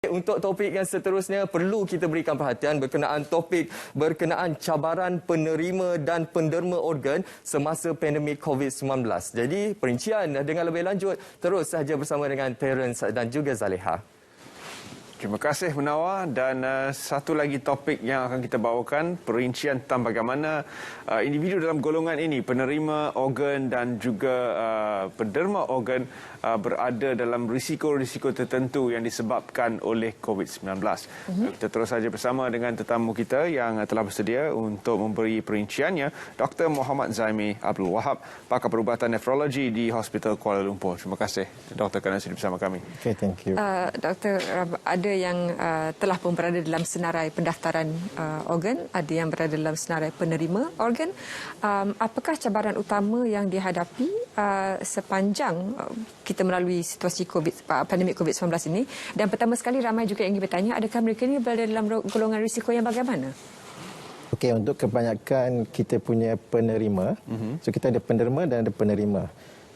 Untuk topik yang seterusnya, perlu kita berikan perhatian berkenaan cabaran penerima dan penderma organ semasa pandemik COVID-19. Jadi, perincian dengan lebih lanjut terus sahaja bersama dengan Terence dan juga Zaleha. Terima kasih Munawar, dan satu lagi topik yang akan kita bawakan, perincian tentang bagaimana individu dalam golongan ini, penerima organ dan juga penderma organ berada dalam risiko-risiko tertentu yang disebabkan oleh COVID-19. Kita terus saja bersama dengan tetamu kita yang telah bersedia untuk memberi perinciannya, Dr. Muhammad Zaimi Abdul Wahab, pakar perubatan nefrologi di Hospital Kuala Lumpur. Terima kasih Dr. kerana sudi bersama kami. Okay, thank you. Doktor, ada yang telah pun berada dalam senarai pendaftaran organ, ada yang berada dalam senarai penerima organ. Apakah cabaran utama yang dihadapi sepanjang kita melalui situasi pandemik COVID-19 ini? Dan pertama sekali ramai juga yang ingin bertanya, adakah mereka ini berada dalam golongan risiko yang bagaimana? Okey, untuk kebanyakan kita punya penerima, so kita ada penderma dan ada penerima.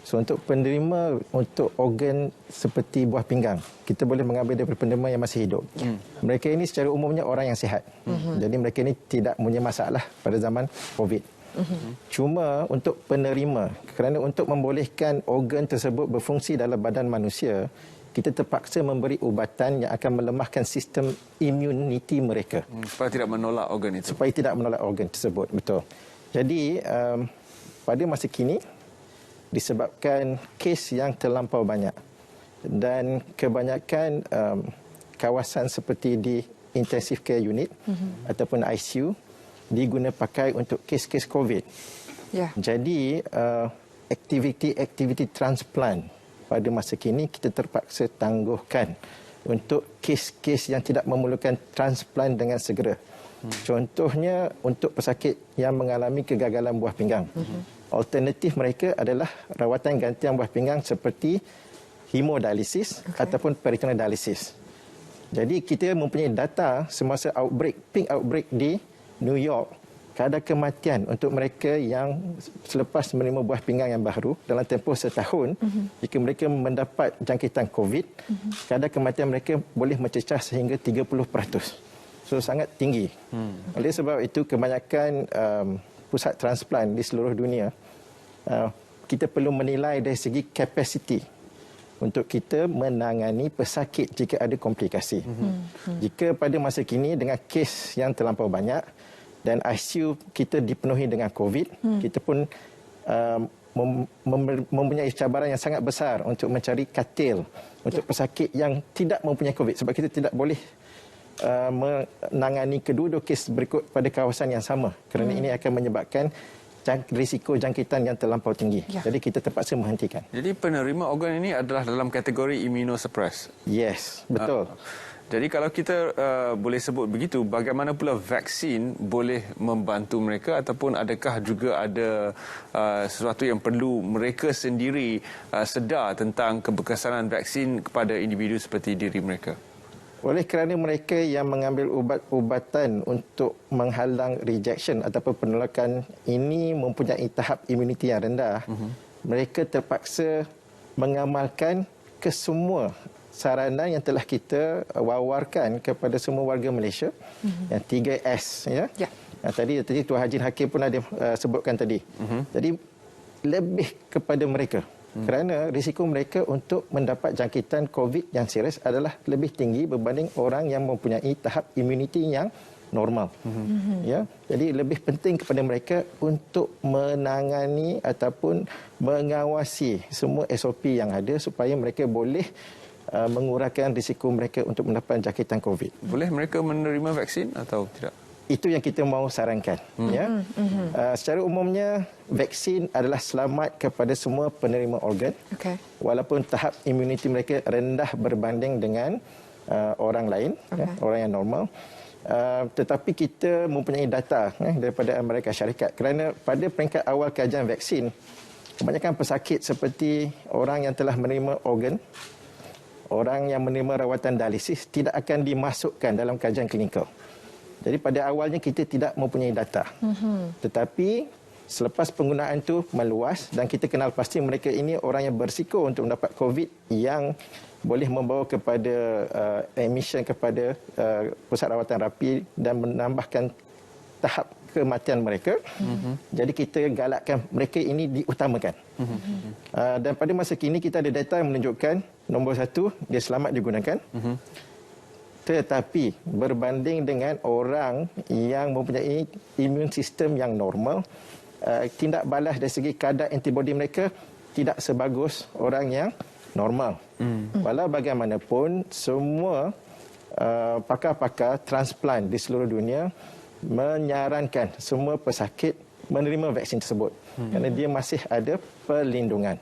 So untuk penerima untuk organ seperti buah pinggang, kita boleh mengambil daripada penerima yang masih hidup. Mereka ini secara umumnya orang yang sihat. Jadi mereka ini tidak punya masalah pada zaman COVID. Cuma untuk penerima, kerana untuk membolehkan organ tersebut berfungsi dalam badan manusia, kita terpaksa memberi ubatan yang akan melemahkan sistem immuniti mereka. Supaya tidak menolak organ itu. Supaya tidak menolak organ tersebut, betul. Jadi pada masa kini, disebabkan kes yang terlampau banyak dan kebanyakan kawasan seperti di intensive care unit ataupun ICU diguna pakai untuk kes-kes COVID. Jadi aktiviti transplant pada masa kini kita terpaksa tangguhkan untuk kes-kes yang tidak memerlukan transplant dengan segera. Contohnya untuk pesakit yang mengalami kegagalan buah pinggang. Alternatif mereka adalah rawatan gantian buah pinggang seperti hemodialisis ataupun peritoneal dialisis. Jadi kita mempunyai data semasa peak outbreak di New York, kadar kematian untuk mereka yang selepas menerima buah pinggang yang baru dalam tempoh setahun, jika mereka mendapat jangkitan COVID, kadar kematian mereka boleh mencecah sehingga 30%. So sangat tinggi. Oleh sebab itu kebanyakan pusat transplant di seluruh dunia, kita perlu menilai dari segi kapasiti untuk kita menangani pesakit jika ada komplikasi. Jika pada masa kini dengan kes yang terlampau banyak dan ICU kita dipenuhi dengan COVID, kita pun mempunyai cabaran yang sangat besar untuk mencari katil untuk pesakit yang tidak mempunyai COVID, sebab kita tidak boleh menangani kedua-dua kes berikut pada kawasan yang sama, kerana ini akan menyebabkan risiko jangkitan yang terlampau tinggi. Jadi kita terpaksa menghentikan. Jadi penerima organ ini adalah dalam kategori immunosuppress. Yes, betul. Jadi kalau kita boleh sebut begitu, bagaimana pula vaksin boleh membantu mereka, ataupun adakah juga ada sesuatu yang perlu mereka sendiri sedar tentang keberkesanan vaksin kepada individu seperti diri mereka? Oleh kerana mereka yang mengambil ubat-ubatan untuk menghalang rejection ataupun penolakan ini mempunyai tahap imuniti yang rendah, mereka terpaksa mengamalkan kesemua saranan yang telah kita wawarkan kepada semua warga Malaysia, yang 3S. Tadi Tuan Haji Hakim pun ada sebutkan tadi. Jadi lebih kepada mereka. Kerana risiko mereka untuk mendapat jangkitan COVID yang serius adalah lebih tinggi berbanding orang yang mempunyai tahap imuniti yang normal. Jadi lebih penting kepada mereka untuk menangani ataupun mengawasi semua SOP yang ada supaya mereka boleh mengurangkan risiko mereka untuk mendapat jangkitan COVID. Boleh mereka menerima vaksin atau tidak? Itu yang kita mahu sarankan. Secara umumnya, vaksin adalah selamat kepada semua penerima organ. Walaupun tahap imuniti mereka rendah berbanding dengan orang lain, orang yang normal. Tetapi kita mempunyai data daripada Amerika Syarikat, kerana pada peringkat awal kajian vaksin, kebanyakan pesakit seperti orang yang telah menerima organ, orang yang menerima rawatan dialisis tidak akan dimasukkan dalam kajian klinikal. Jadi pada awalnya kita tidak mempunyai data. Tetapi selepas penggunaan itu meluas dan kita kenal pasti mereka ini orang yang berisiko untuk mendapat COVID yang boleh membawa kepada admission kepada pusat rawatan rapi dan menambahkan tahap kematian mereka. Jadi kita galakkan mereka ini diutamakan. Dan pada masa kini kita ada data yang menunjukkan nombor 1, dia selamat digunakan. Tetapi berbanding dengan orang yang mempunyai imun sistem yang normal, tindak balas dari segi kadar antibodi mereka tidak sebagus orang yang normal. Walau bagaimanapun, semua pakar-pakar transplant di seluruh dunia menyarankan semua pesakit menerima vaksin tersebut kerana dia masih ada perlindungan.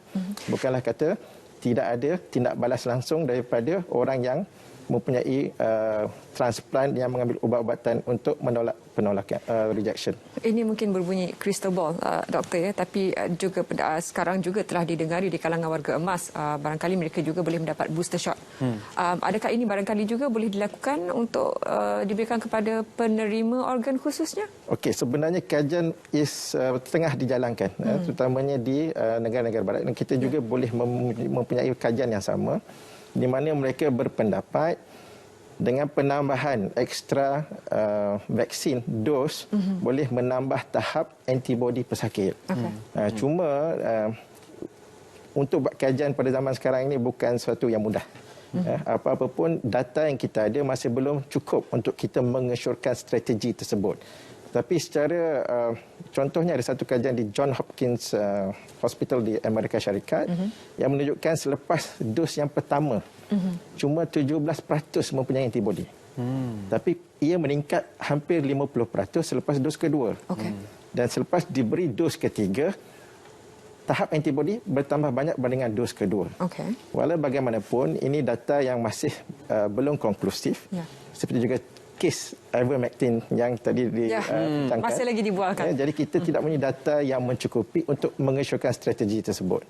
Bukanlah kata tidak ada tindak balas langsung daripada orang yang mempunyai transplant yang mengambil ubat-ubatan untuk menolak penolakan rejection. Ini mungkin berbunyi crystal ball, doktor, ya, tapi juga sekarang juga telah didengari di kalangan warga emas, barangkali mereka juga boleh mendapat booster shot. Adakah ini barangkali juga boleh dilakukan untuk diberikan kepada penerima organ khususnya? Okey, sebenarnya kajian tengah dijalankan, terutamanya di negara-negara barat, dan kita juga boleh mempunyai kajian yang sama di mana mereka berpendapat dengan penambahan ekstra vaksin dos boleh menambah tahap antibodi pesakit. Cuma untuk buat kajian pada zaman sekarang ini bukan sesuatu yang mudah. Apa-apa pun data yang kita ada masih belum cukup untuk kita mengesyorkan strategi tersebut. Tapi secara contohnya ada satu kajian di Johns Hopkins Hospital di Amerika Syarikat yang menunjukkan selepas dos yang pertama cuma 17% mempunyai antibodi. Tapi ia meningkat hampir 50% selepas dos kedua. Dan selepas diberi dos ketiga, tahap antibodi bertambah banyak berbanding dos kedua. Walau bagaimanapun, ini data yang masih belum konklusif. Seperti juga kes ivermectin yang tadi dicangkan. Masih lagi dibualkan. Jadi kita tidak punya data yang mencukupi untuk mengesyorkan strategi tersebut.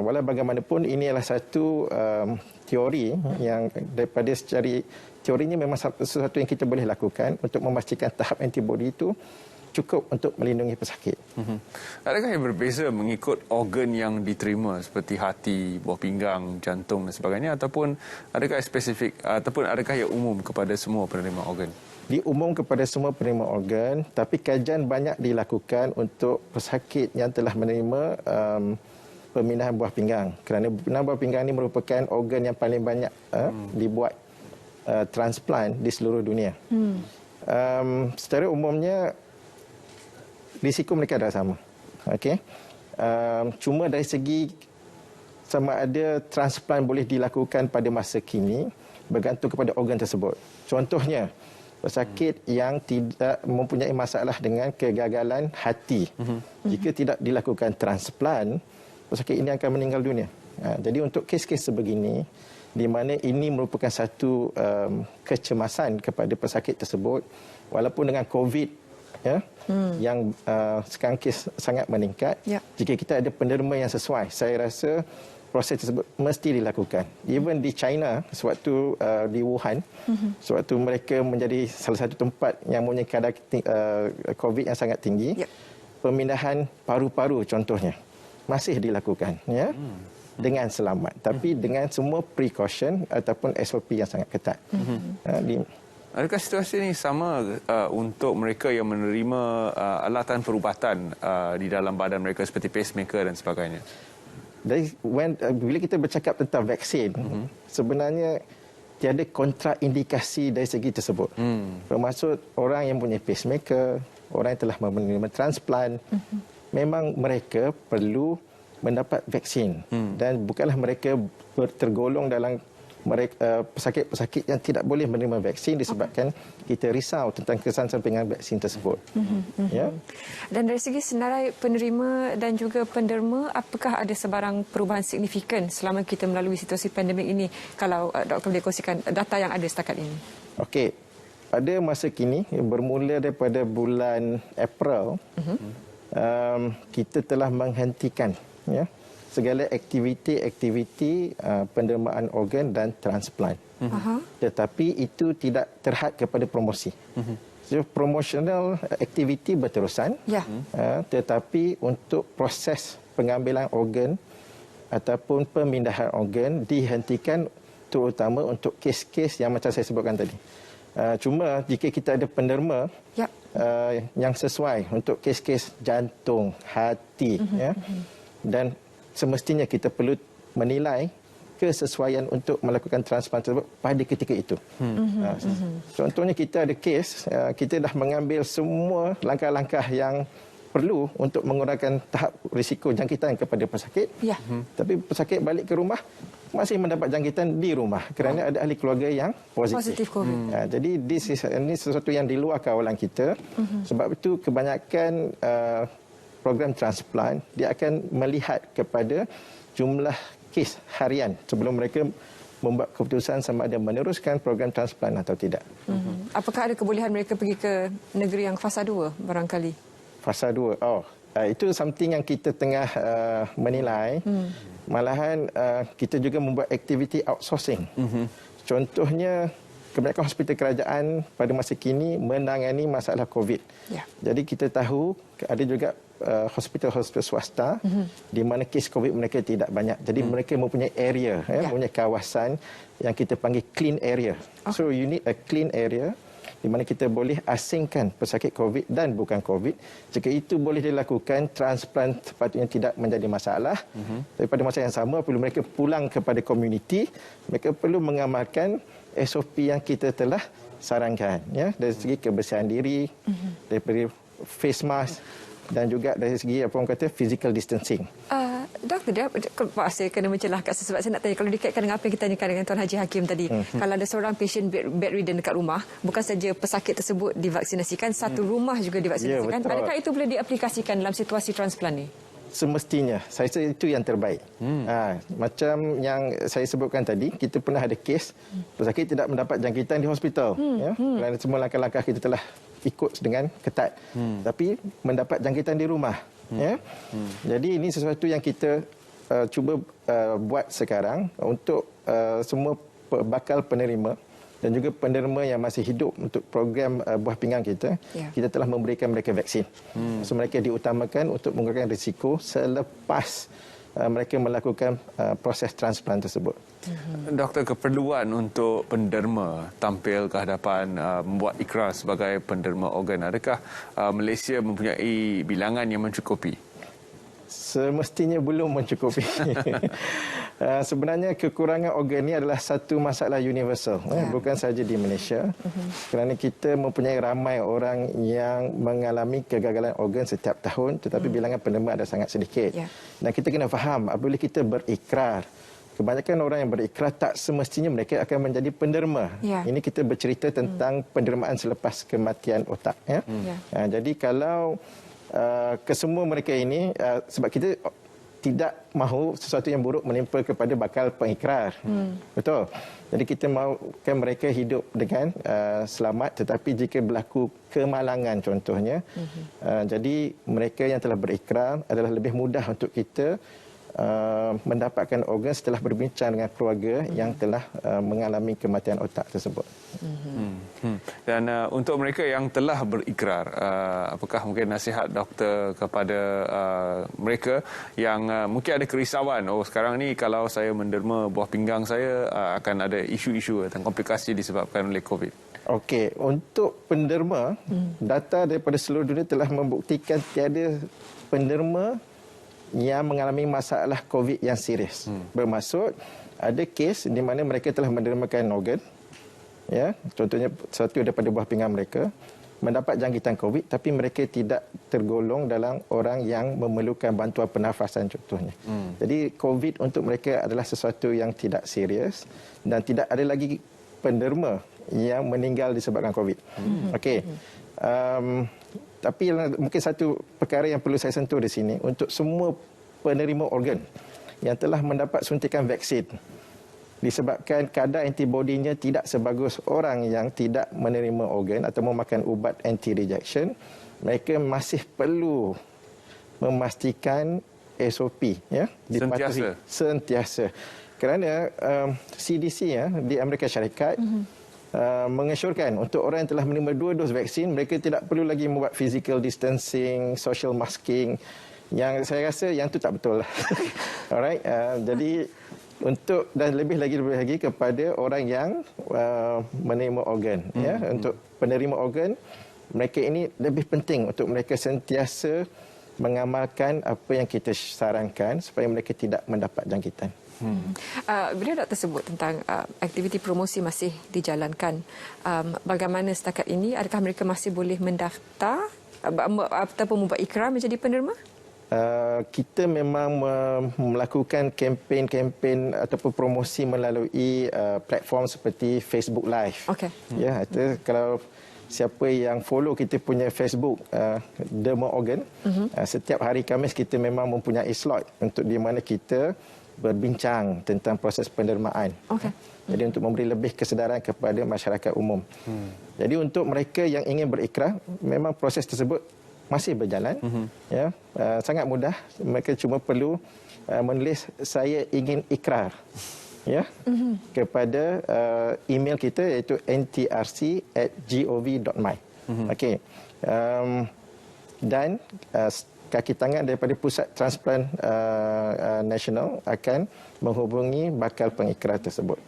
Walau bagaimanapun, ini adalah satu teori yang daripada secara teorinya memang sesuatu yang kita boleh lakukan untuk memastikan tahap antibodi itu cukup untuk melindungi pesakit. Adakah yang berbeza mengikut organ yang diterima seperti hati, buah pinggang, jantung dan sebagainya, ataupun adakah spesifik ataupun adakah yang umum kepada semua penerima organ? Diumum kepada semua penerima organ, tapi kajian banyak dilakukan untuk pesakit yang telah menerima pemindahan buah pinggang. Kerana pemindahan buah pinggang ini merupakan organ yang paling banyak dibuat transplant di seluruh dunia. Secara umumnya risiko mereka adalah sama. Cuma dari segi sama ada transplant boleh dilakukan pada masa kini bergantung kepada organ tersebut. Contohnya, pesakit yang tidak mempunyai masalah dengan kegagalan hati. Jika tidak dilakukan transplant, pesakit ini akan meninggal dunia. Jadi untuk kes-kes sebegini, di mana ini merupakan satu kecemasan kepada pesakit tersebut, walaupun dengan COVID yang sekarang kes sangat meningkat, jika kita ada penerima yang sesuai, saya rasa proses tersebut mesti dilakukan. Even di China, sewaktu di Wuhan, sewaktu mereka menjadi salah satu tempat yang mempunyai kadar COVID yang sangat tinggi, pemindahan paru-paru contohnya masih dilakukan, dengan selamat, tapi dengan semua precaution ataupun SOP yang sangat ketat. Adakah situasi ini sama untuk mereka yang menerima alatan perubatan di dalam badan mereka seperti pacemaker dan sebagainya? Bila kita bercakap tentang vaksin, sebenarnya tiada kontraindikasi dari segi tersebut. Bermaksud orang yang punya pacemaker, orang yang telah menerima transplant, memang mereka perlu mendapat vaksin. Dan bukanlah mereka tergolong dalam pesakit-pesakit yang tidak boleh menerima vaksin disebabkan kita risau tentang kesan sampingan vaksin tersebut. Dan dari segi senarai penerima dan juga penderma, apakah ada sebarang perubahan signifikan selama kita melalui situasi pandemik ini, kalau Dr. boleh kongsikan data yang ada setakat ini? Okey, pada masa kini bermula daripada bulan April, kita telah menghentikan segala aktiviti-aktiviti pendermaan organ dan transplant. Tetapi itu tidak terhad kepada promosi. So, promotional activity berterusan, tetapi untuk proses pengambilan organ ataupun pemindahan organ dihentikan terutama untuk kes-kes yang macam saya sebutkan tadi. Cuma jika kita ada penderma yang sesuai untuk kes-kes jantung, hati, dan semestinya kita perlu menilai kesesuaian untuk melakukan transplant tersebut pada ketika itu. Contohnya kita ada kes, kita dah mengambil semua langkah-langkah yang perlu untuk mengurangkan tahap risiko jangkitan kepada pesakit. Tapi pesakit balik ke rumah masih mendapat jangkitan di rumah kerana ada ahli keluarga yang positif COVID. Jadi ini sesuatu yang di luar kawalan kita. Sebab itu kebanyakan program transplant dia akan melihat kepada jumlah kes harian sebelum mereka membuat keputusan sama ada meneruskan program transplant atau tidak. Apakah ada kebolehan mereka pergi ke negeri yang fasa 2 barangkali? Fasa 2. Itu something yang kita tengah menilai. Malahan kita juga membuat aktiviti outsourcing. Contohnya kebanyakan hospital kerajaan pada masa kini menangani masalah COVID. Jadi kita tahu ada juga hospital-hospital swasta di mana kes COVID mereka tidak banyak. Jadi mereka mempunyai area, mempunyai kawasan yang kita panggil clean area. So you need a clean area di mana kita boleh asingkan pesakit COVID dan bukan COVID. Jika itu boleh dilakukan, transplant sepatutnya tidak menjadi masalah. Tapi pada masa yang sama, apabila mereka pulang kepada komuniti, mereka perlu mengamalkan SOP yang kita telah sarankan. Dari segi kebersihan diri, daripada face mask, dan juga dari segi apa orang kata physical distancing. Doktor, saya kena mencelah kat sebab saya nak tanya kalau dikaitkan dengan apa yang kita tanyakan dengan Tuan Haji Hakim tadi. Kalau ada seorang patient bedridden dekat rumah, bukan saja pesakit tersebut divaksinasikan, satu rumah juga divaksinasikan. Adakah itu boleh diaplikasikan dalam situasi transplant ni? Semestinya. Saya rasa itu yang terbaik. Macam yang saya sebutkan tadi, kita pernah ada kes pesakit tidak mendapat jangkitan di hospital. Kerana semua langkah-langkah kita telah ikut dengan ketat. Tapi mendapat jangkitan di rumah. Jadi ini sesuatu yang kita cuba buat sekarang untuk semua bakal penerima dan juga penderma yang masih hidup untuk program buah pinggang kita, kita telah memberikan mereka vaksin. So mereka diutamakan untuk mengurangkan risiko selepas mereka melakukan proses transplant tersebut. Doktor, keperluan untuk penderma tampil ke hadapan membuat ikrar sebagai penderma organ, adakah Malaysia mempunyai bilangan yang mencukupi? Semestinya belum mencukupi. Sebenarnya kekurangan organ ini adalah satu masalah universal, bukan sahaja di Malaysia. Kerana kita mempunyai ramai orang yang mengalami kegagalan organ setiap tahun, tetapi bilangan penderma ada sangat sedikit. Dan kita kena faham, apabila kita berikrar, kebanyakan orang yang berikrar tak semestinya mereka akan menjadi penderma. Ini kita bercerita tentang pendermaan selepas kematian otak. Jadi kalau kesemua mereka ini, sebab kita tidak mahu sesuatu yang buruk menimpa kepada bakal pengikrar. Betul. Jadi kita mahukan mereka hidup dengan selamat, tetapi jika berlaku kemalangan contohnya, jadi mereka yang telah berikrar adalah lebih mudah untuk kita mendapatkan organ setelah berbincang dengan keluarga yang telah mengalami kematian otak tersebut. Dan untuk mereka yang telah berikrar, apakah mungkin nasihat doktor kepada mereka yang mungkin ada kerisauan, sekarang ni kalau saya menderma buah pinggang saya akan ada isu-isu tentang komplikasi disebabkan oleh COVID? Okey, untuk penderma, data daripada seluruh dunia telah membuktikan tiada penderma yang mengalami masalah COVID yang serius. Bermaksud ada kes di mana mereka telah mendermakan organ, contohnya satu daripada buah pinggang mereka mendapat jangkitan COVID, tapi mereka tidak tergolong dalam orang yang memerlukan bantuan pernafasan contohnya. Jadi COVID untuk mereka adalah sesuatu yang tidak serius dan tidak ada lagi penderma yang meninggal disebabkan COVID. Okey. Tapi mungkin satu perkara yang perlu saya sentuh di sini, untuk semua penerima organ yang telah mendapat suntikan vaksin disebabkan kadar antibodinya tidak sebagus orang yang tidak menerima organ atau memakan ubat anti-rejection, mereka masih perlu memastikan SOP ya, dipatuhi sentiasa. Kerana CDC ya di Amerika Syarikat mengesyorkan untuk orang yang telah menerima 2 dos vaksin, mereka tidak perlu lagi membuat physical distancing, social masking. Yang saya rasa yang tu tak betul. Alright, jadi untuk dan lebih lagi kepada orang yang menerima organ ya, untuk penerima organ, mereka ini lebih penting untuk mereka sentiasa mengamalkan apa yang kita sarankan supaya mereka tidak mendapat jangkitan. Bila doktor sebut tentang aktiviti promosi masih dijalankan, bagaimana setakat ini? Adakah mereka masih boleh mendaftar ataupun membuat ikrar menjadi penerima? Kita memang melakukan kempen-kempen ataupun promosi melalui platform seperti Facebook Live. Okey. Ya, itu kalau siapa yang follow kita punya Facebook Derma Organ, setiap hari Khamis kita memang mempunyai slot untuk di mana kita berbincang tentang proses pendermaan. Okey. Jadi untuk memberi lebih kesedaran kepada masyarakat umum. Jadi untuk mereka yang ingin berikrar, memang proses tersebut masih berjalan. Ya, sangat mudah. Mereka cuma perlu menulis saya ingin ikrar. Ya, kepada email kita iaitu ntrc@gov.my. Okey. Dan kaki tangan daripada Pusat Transplant Nasional akan menghubungi bakal pengikrar tersebut.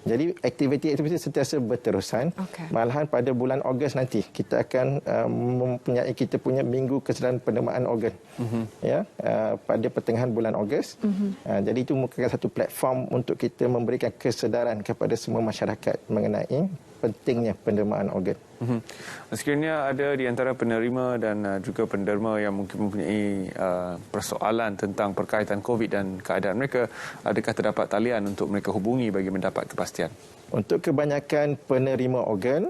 Jadi aktiviti sentiasa berterusan. Okay. Malahan pada bulan Ogos nanti kita akan mempunyai kita punya minggu kesedaran penerimaan organ. Ya, pada pertengahan bulan Ogos. Jadi itu merupakan satu platform untuk kita memberikan kesedaran kepada semua masyarakat mengenai pentingnya penerimaan organ. Sekiranya ada di antara penerima dan juga penderma yang mungkin mempunyai persoalan tentang perkaitan COVID dan keadaan mereka, adakah terdapat talian untuk mereka hubungi bagi mendapat kepastian? Untuk kebanyakan penerima organ,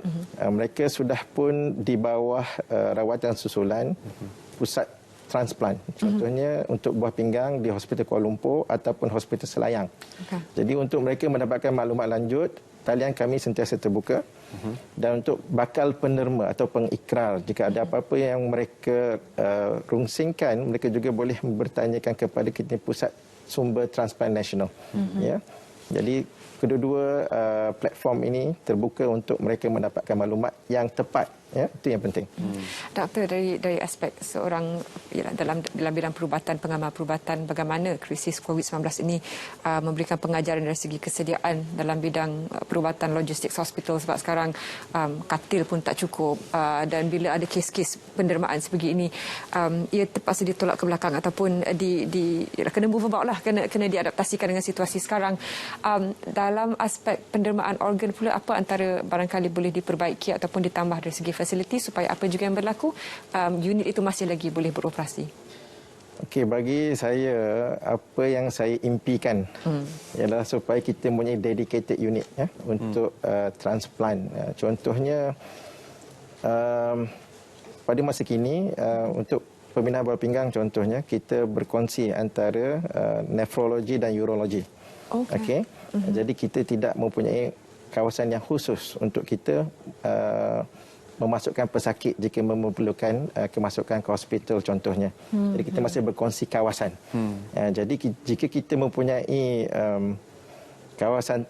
mereka sudah pun di bawah rawatan susulan pusat transplant. Contohnya untuk buah pinggang di Hospital Kuala Lumpur ataupun Hospital Selayang. Okay. Jadi untuk mereka mendapatkan maklumat lanjut, talian kami sentiasa terbuka. Dan untuk bakal penerima atau pengikrar, jika ada apa-apa yang mereka rungsingkan, mereka juga boleh bertanyakan kepada kita Pusat Sumber Transplant Nasional. Ya. Jadi kedua-dua platform ini terbuka untuk mereka mendapatkan maklumat yang tepat. Ya, itu yang penting. Doktor, dari aspek seorang dalam bidang perubatan, pengamal perubatan, bagaimana krisis COVID-19 ini memberikan pengajaran dari segi kesediaan dalam bidang perubatan logistik hospital, sebab sekarang katil pun tak cukup, dan bila ada kes-kes pendermaan sebegini ini, ia terpaksa ditolak ke belakang ataupun kena move about lah, kena diadaptasikan dengan situasi sekarang. Dalam aspek pendermaan organ pula, apa antara barangkali boleh diperbaiki ataupun ditambah dari segi fasiliti supaya apa juga yang berlaku, unit itu masih lagi boleh beroperasi? Okey, bagi saya apa yang saya impikan ialah supaya kita mempunyai dedicated unit ya untuk transplant. Contohnya pada masa kini untuk pembinaan buah pinggang, contohnya kita berkongsi antara nefrologi dan urologi. Okey. Jadi kita tidak mempunyai kawasan yang khusus untuk kita memasukkan pesakit jika memerlukan kemasukan ke hospital contohnya. Jadi kita masih berkongsi kawasan. Jadi jika kita mempunyai kawasan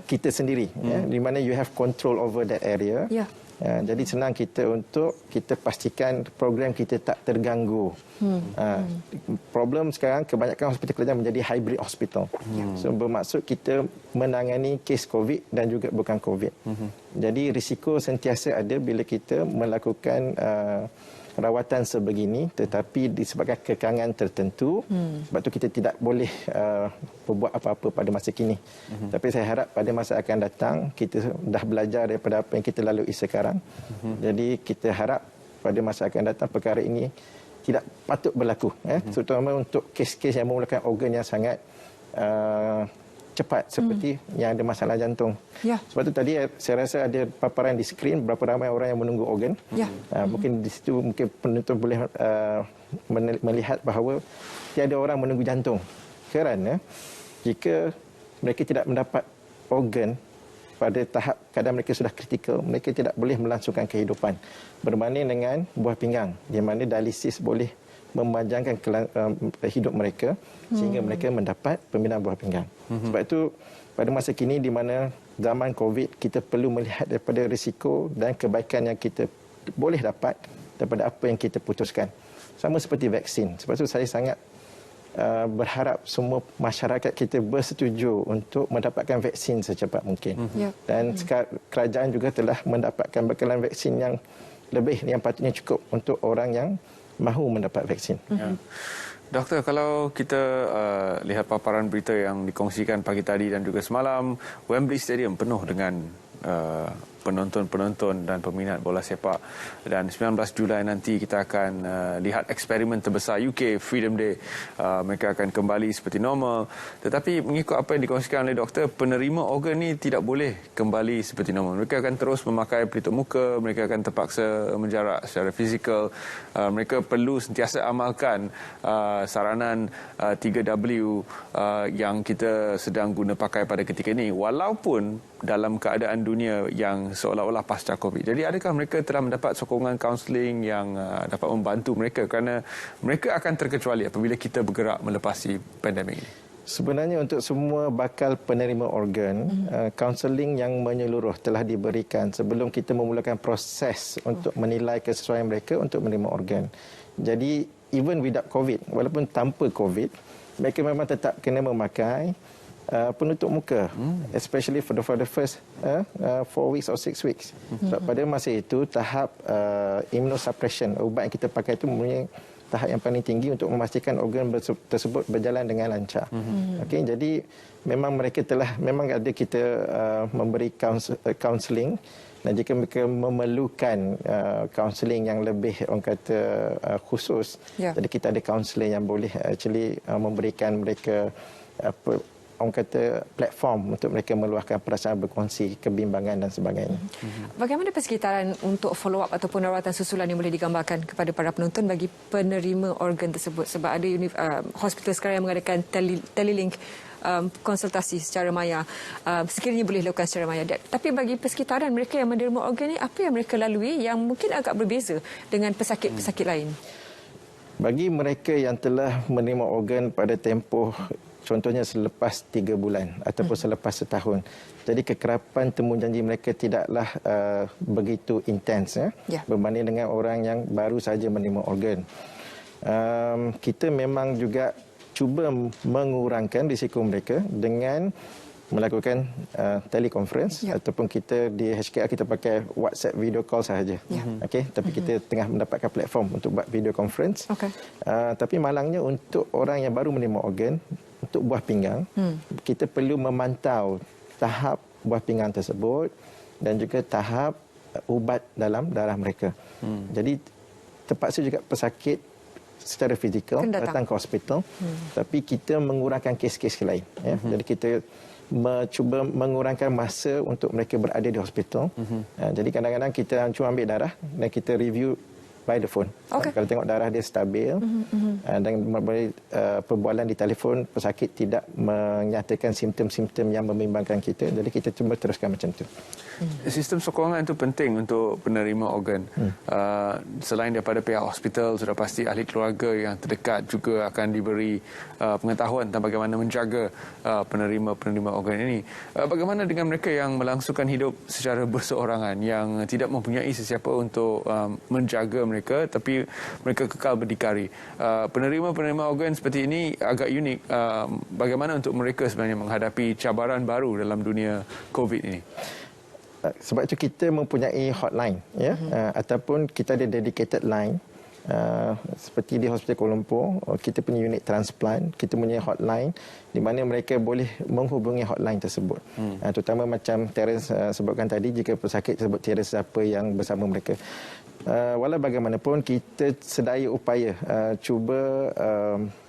kita sendiri, ya, di mana you have control over that area, jadi senang kita untuk kita pastikan program kita tak terganggu. Problem sekarang kebanyakan hospital kerajaan menjadi hybrid hospital. So bermaksud kita menangani kes COVID dan juga bukan COVID. Jadi risiko sentiasa ada bila kita melakukan rawatan sebegini, tetapi disebabkan kekangan tertentu, sebab tu kita tidak boleh berbuat apa-apa pada masa kini. Tapi saya harap pada masa akan datang kita dah belajar daripada apa yang kita lalui sekarang. Jadi kita harap pada masa akan datang perkara ini tidak patut berlaku, terutama untuk kes-kes yang memerlukan organ yang sangat cepat seperti yang ada masalah jantung. Sebab tu tadi saya rasa ada paparan di skrin berapa ramai orang yang menunggu organ. Mungkin di situ mungkin penonton boleh melihat bahawa tiada orang menunggu jantung. Kerana jika mereka tidak mendapat organ pada tahap keadaan mereka sudah kritikal, mereka tidak boleh melangsungkan kehidupan. Berbanding dengan buah pinggang, di mana dialisis boleh memanjangkan hidup mereka sehingga mereka mendapat pembinaan buah pinggang. Sebab itu pada masa kini di mana zaman COVID, kita perlu melihat daripada risiko dan kebaikan yang kita boleh dapat daripada apa yang kita putuskan. Sama seperti vaksin. Sebab itu saya sangat berharap semua masyarakat kita bersetuju untuk mendapatkan vaksin secepat mungkin. Dan kerajaan juga telah mendapatkan bekalan vaksin yang lebih yang patutnya cukup untuk orang yang mahu mendapat vaksin. Doktor, kalau kita lihat paparan berita yang dikongsikan pagi tadi dan juga semalam, Wembley Stadium penuh dengan penonton-penonton dan peminat bola sepak, dan 19 Julai nanti kita akan lihat eksperimen terbesar UK Freedom Day. Mereka akan kembali seperti normal, tetapi mengikut apa yang dikongsikan oleh doktor, penerima organ ni tidak boleh kembali seperti normal. Mereka akan terus memakai pelitup muka, mereka akan terpaksa menjarak secara fizikal, mereka perlu sentiasa amalkan saranan 3W yang kita sedang guna pakai pada ketika ini, walaupun dalam keadaan dunia yang seolah-olah pasca COVID. Jadi adakah mereka telah mendapat sokongan kaunseling yang dapat membantu mereka, kerana mereka akan terkecuali apabila kita bergerak melepasi pandemik ini? Sebenarnya untuk semua bakal penerima organ, kaunseling yang menyeluruh telah diberikan sebelum kita memulakan proses untuk menilai kesesuaian mereka untuk menerima organ. Jadi even without COVID, walaupun tanpa COVID, mereka memang tetap kena memakai penutup muka, especially for the first 4 weeks or 6 weeks. Sebab pada masa itu tahap immunosuppression, ubat yang kita pakai itu mempunyai tahap yang paling tinggi untuk memastikan organ tersebut berjalan dengan lancar. Okey, jadi memang mereka memang ada kita memberi counselling, dan jika mereka memerlukan counselling yang lebih orang kata khusus, jadi kita ada counselling yang boleh actually memberikan mereka orang kata platform untuk mereka meluahkan perasaan, berkongsi kebimbangan dan sebagainya. Bagaimana persekitaran untuk follow up ataupun rawatan susulan yang boleh digambarkan kepada para penonton bagi penerima organ tersebut? Sebab ada hospital sekarang yang mengadakan telelink konsultasi secara maya, sekiranya boleh lakukan secara maya. Tapi bagi persekitaran mereka yang menerima organ ini, apa yang mereka lalui yang mungkin agak berbeza dengan pesakit-pesakit lain? Bagi mereka yang telah menerima organ pada tempoh contohnya selepas 3 bulan ataupun selepas setahun, jadi kekerapan temu janji mereka tidaklah begitu intens berbanding dengan orang yang baru saja menerima organ. Kita memang juga cuba mengurangkan risiko mereka dengan melakukan teleconference ataupun kita di HKR kita pakai WhatsApp video call sahaja. Okey, tapi kita tengah mendapatkan platform untuk buat video conference. Tapi malangnya untuk orang yang baru menerima organ, untuk buah pinggang, kita perlu memantau tahap buah pinggang tersebut dan juga tahap ubat dalam darah mereka. Jadi terpaksa juga pesakit secara fizikal datang ke hospital, tapi kita mengurangkan kes-kes lain. Jadi kita cuba mengurangkan masa untuk mereka berada di hospital. Jadi kadang-kadang kita cuma ambil darah dan kita review by the phone. Kalau tengok darah dia stabil dan perbualan di telefon, pesakit tidak menyatakan simptom-simptom yang membimbangkan kita, jadi kita cuba teruskan macam tu. Sistem sokongan itu penting untuk penerima organ. Selain daripada pihak hospital, sudah pasti ahli keluarga yang terdekat juga akan diberi pengetahuan tentang bagaimana menjaga penerima-penerima organ ini. Bagaimana dengan mereka yang melangsungkan hidup secara berseorangan, yang tidak mempunyai sesiapa untuk menjaga mereka, tapi mereka kekal berdikari? Penerima-penerima organ seperti ini agak unik. Bagaimana untuk mereka sebenarnya menghadapi cabaran baru dalam dunia COVID ini? Sebab itu kita mempunyai hotline, ataupun kita ada dedicated line. Seperti di Hospital Kuala Lumpur, kita punya unit transplant, kita punya hotline di mana mereka boleh menghubungi hotline tersebut. Terutama macam Terence sebutkan tadi, jika pesakit tersebut tiada siapa yang bersama mereka. Walau bagaimanapun, kita sedaya upaya cuba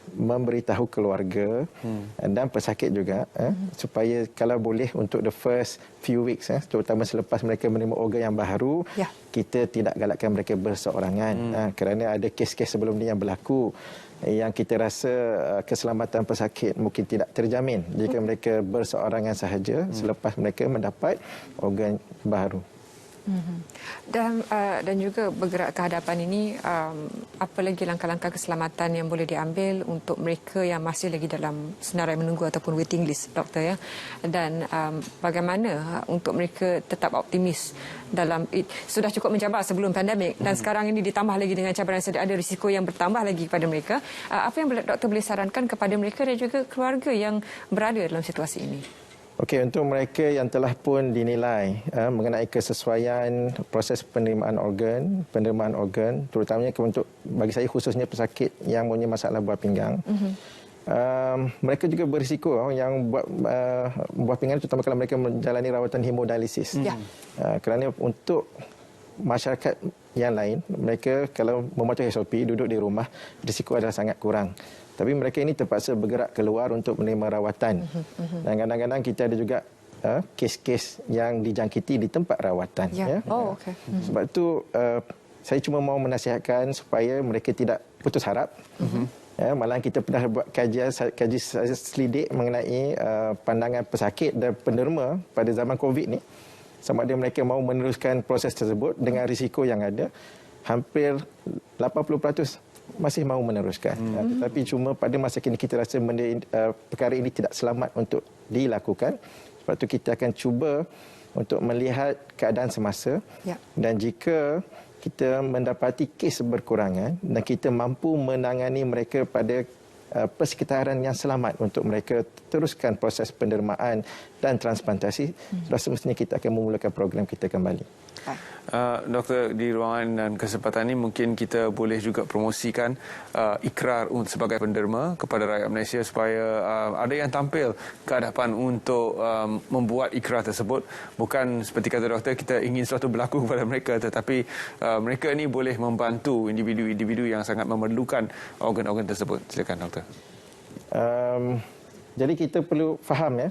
memberitahu keluarga dan pesakit juga supaya kalau boleh untuk the first few weeks, terutama selepas mereka menerima organ yang baru, kita tidak galakkan mereka berseorangan, kerana ada kes-kes sebelum ni yang berlaku yang kita rasa keselamatan pesakit mungkin tidak terjamin jika mereka berseorangan sahaja selepas mereka mendapat organ baru. Dan juga bergerak ke hadapan ini, apa lagi langkah-langkah keselamatan yang boleh diambil untuk mereka yang masih lagi dalam senarai menunggu ataupun waiting list, doktor, ya? Dan bagaimana untuk mereka tetap optimis dalam sudah cukup mencabar sebelum pandemik dan sekarang ini ditambah lagi dengan cabaran sedang ada risiko yang bertambah lagi kepada mereka. Apa yang doktor boleh sarankan kepada mereka dan juga keluarga yang berada dalam situasi ini? Okey, untuk mereka yang telah pun dinilai mengenai kesesuaian proses penerimaan organ, terutamanya untuk bagi saya khususnya pesakit yang mempunyai masalah buah pinggang, mereka juga berisiko yang buah pinggang, terutama kalau mereka menjalani rawatan hemodialisis. Kerana untuk masyarakat yang lain, mereka kalau mematuhi SOP, duduk di rumah, risiko adalah sangat kurang. Tapi mereka ini terpaksa bergerak keluar untuk menerima rawatan. Dan kadang-kadang kita ada juga kes-kes yang dijangkiti di tempat rawatan. Ya. Oh, okey. Sebab itu saya cuma mahu menasihatkan supaya mereka tidak putus harap. Malah kita pernah buat kaji selidik mengenai pandangan pesakit dan penderma pada zaman COVID ni. Sama ada mereka mahu meneruskan proses tersebut dengan risiko yang ada, hampir 80% masih mahu meneruskan. Tetapi cuma pada masa kini kita rasa perkara ini tidak selamat untuk dilakukan. Sebab itu kita akan cuba untuk melihat keadaan semasa. Dan jika kita mendapati kes berkurangan dan kita mampu menangani mereka pada persekitaran yang selamat untuk mereka teruskan proses pendermaan dan transplantasi, sudah semestinya kita akan memulakan program kita kembali. Doktor, di ruangan dan kesempatan ini mungkin kita boleh juga promosikan ikrar sebagai penderma kepada rakyat Malaysia supaya ada yang tampil ke hadapan untuk membuat ikrar tersebut. Bukan seperti kata doktor, kita ingin sesuatu berlaku kepada mereka, tetapi mereka ini boleh membantu individu-individu yang sangat memerlukan organ-organ tersebut. Silakan doktor. Jadi kita perlu faham,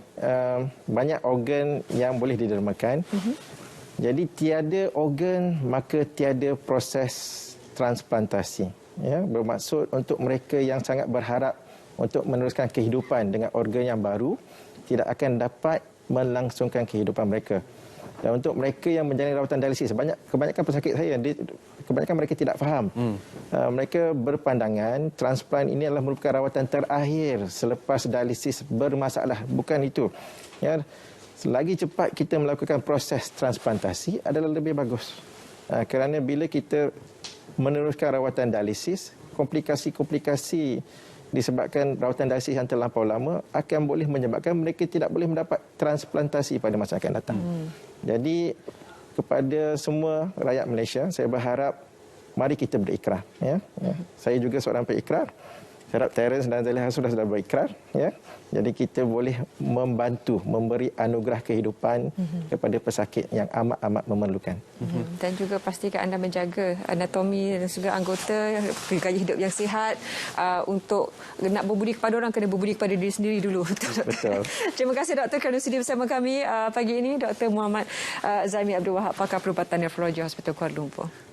banyak organ yang boleh didermakan. Jadi tiada organ maka tiada proses transplantasi. Bermaksud untuk mereka yang sangat berharap untuk meneruskan kehidupan dengan organ yang baru tidak akan dapat melangsungkan kehidupan mereka. Dan untuk mereka yang menjalani rawatan dialisis, kebanyakan pesakit saya, kebanyakan mereka tidak faham. Mereka berpandangan transplant ini adalah merupakan rawatan terakhir selepas dialisis bermasalah. Bukan itu. Selagi cepat kita melakukan proses transplantasi adalah lebih bagus. Kerana bila kita meneruskan rawatan dialisis, komplikasi-komplikasi disebabkan rawatan dialisis yang terlampau lama akan boleh menyebabkan mereka tidak boleh mendapat transplantasi pada masa akan datang. Jadi kepada semua rakyat Malaysia, saya berharap mari kita berikrar. Saya juga seorang pengikrar. Saya harap Terence dan Zaliha sudah berikrar. Jadi kita boleh membantu, memberi anugerah kehidupan kepada pesakit yang amat-amat memerlukan. Dan juga pastikan anda menjaga anatomi dan juga anggota, gaya hidup yang sihat. Untuk nak berbudi kepada orang, kena berbudi kepada diri sendiri dulu. Betul. Terima kasih doktor kerana sudi bersama kami pagi ini. Dr. Muhammad Zaimi Abdul Wahab, pakar perubatan nefrologi Hospital Kuala Lumpur.